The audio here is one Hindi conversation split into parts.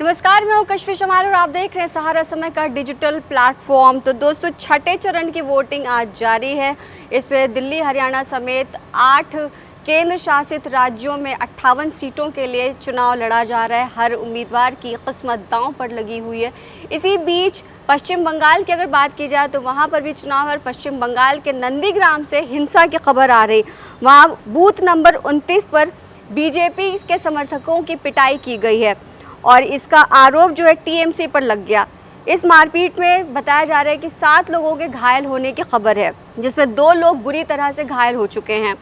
नमस्कार, मैं हूं कशिश जमाल और आप देख रहे हैं सहारा समय का डिजिटल प्लेटफॉर्म। तो दोस्तों, छठे चरण की वोटिंग आज जारी है। इस पर दिल्ली, हरियाणा समेत 8 केंद्र शासित राज्यों में 58 सीटों के लिए चुनाव लड़ा जा रहा है। हर उम्मीदवार की किस्मत दांव पर लगी हुई है। इसी बीच पश्चिम बंगाल की अगर बात की जाए तो वहाँ पर भी चुनाव और पश्चिम बंगाल के नंदीग्राम से हिंसा की खबर आ रही। वहाँ बूथ नंबर 29 पर बीजेपी के समर्थकों की पिटाई की गई है और इसका आरोप जो है टीएमसी पर लग गया। इस मारपीट में बताया जा रहा है कि 7 लोगों के घायल होने की खबर है, जिसमें 2 लोग बुरी तरह से घायल हो चुके हैं।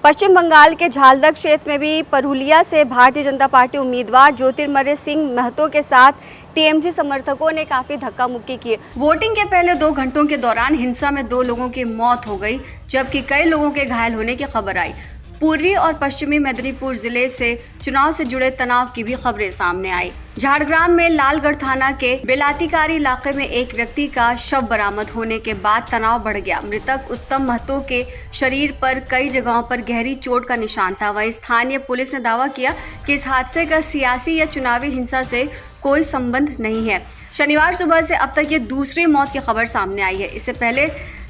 पश्चिम बंगाल के झालदा क्षेत्र में भी परुलिया से भारतीय जनता पार्टी उम्मीदवार ज्योतिर्मय सिंह महतो के साथ टीएमसी समर्थकों ने काफ़ी धक्का मुक्की की। वोटिंग के पहले 2 घंटों के दौरान हिंसा में 2 लोगों की मौत हो गई, जबकि कई लोगों के घायल होने की खबर आई। पूर्वी और पश्चिमी मेदिनीपुर जिले से चुनाव से जुड़े तनाव की भी खबरें सामने आई। झारग्राम में लालगढ़ थाना के बेलातीकारी इलाके में एक व्यक्ति का शव बरामद होने के बाद तनाव बढ़ गया। मृतक उत्तम महतो के शरीर पर कई जगहों पर गहरी चोट का निशान था। वहीं स्थानीय पुलिस ने दावा किया कि इस हादसे का सियासी या चुनावी हिंसा से कोई संबंध नहीं है। शनिवार सुबह से अब तक ये दूसरी मौत की खबर सामने आई है। इससे पहले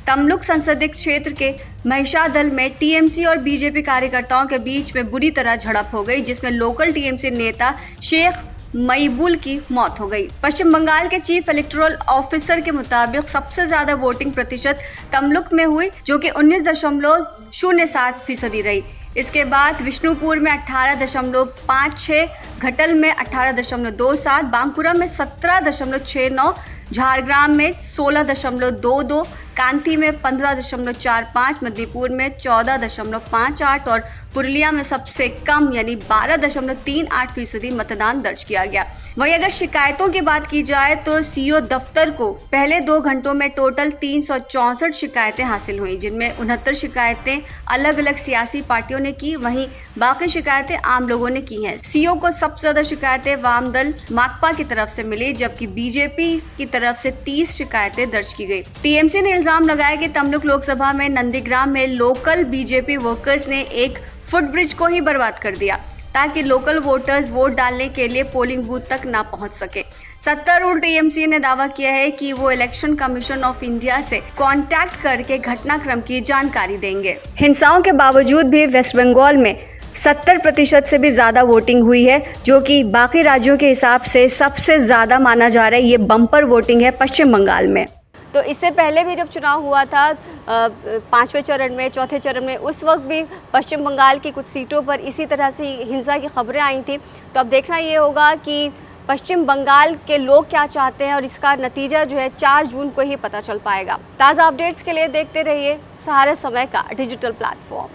तमलुक संसदीय क्षेत्र के महिषादल में टीएमसी और बीजेपी कार्यकर्ताओं के बीच में बुरी तरह झड़प हो गई, जिसमें लोकल टीएमसी नेता शेख मईबुल की मौत हो गई। पश्चिम बंगाल के चीफ इलेक्टोरल ऑफिसर के मुताबिक सबसे ज्यादा वोटिंग प्रतिशत तमलुक में हुई, जो कि 19.07% रही। इसके बाद विष्णुपुर में 18.56, घटल में 18.27, बांकुरा में 17.69, झारग्राम में 16.22, कांती में 15.45, मधुपुर में 14.58 और पुरुलिया में सबसे कम यानी 12.38% मतदान दर्ज किया गया। वहीं अगर शिकायतों की बात की जाए तो सीओ दफ्तर को पहले 2 घंटों में टोटल 364 शिकायतें हासिल हुई, जिनमें 69 शिकायतें अलग अलग सियासी पार्टियों ने की, वहीं बाकी शिकायतें आम लोगों ने की हैं। सीओ को सबसे ज्यादा शिकायतें वाम दल माकपा की तरफ से मिली, जबकि बीजेपी की तरफ से 30 शिकायतें दर्ज की गई। टीएमसी ने इल्जाम लगाया कि तमलुक लोकसभा में नंदीग्राम में लोकल बीजेपी वर्कर्स ने एक फुटब्रिज को ही बर्बाद कर दिया, ताकि लोकल वोटर्स वोट डालने के लिए पोलिंग बूथ तक ना पहुंच सके। सत्तारूढ़ टीएमसी ने दावा किया है कि वो इलेक्शन कमीशन ऑफ इंडिया से कांटेक्ट करके घटनाक्रम की जानकारी देंगे। हिंसाओं के बावजूद भी वेस्ट बंगाल में 70% से भी ज्यादा वोटिंग हुई है, जो कि बाकी राज्यों के हिसाब से सबसे ज्यादा माना जा रहा है। ये बम्पर वोटिंग है पश्चिम बंगाल में। तो इससे पहले भी जब चुनाव हुआ था 5वें चरण में, 4थे चरण में, उस वक्त भी पश्चिम बंगाल की कुछ सीटों पर इसी तरह से हिंसा की खबरें आई थी। तो अब देखना ये होगा कि पश्चिम बंगाल के लोग क्या चाहते हैं और इसका नतीजा जो है 4 जून को ही पता चल पाएगा। ताज़ा अपडेट्स के लिए देखते रहिए सहारा समय का डिजिटल प्लेटफॉर्म।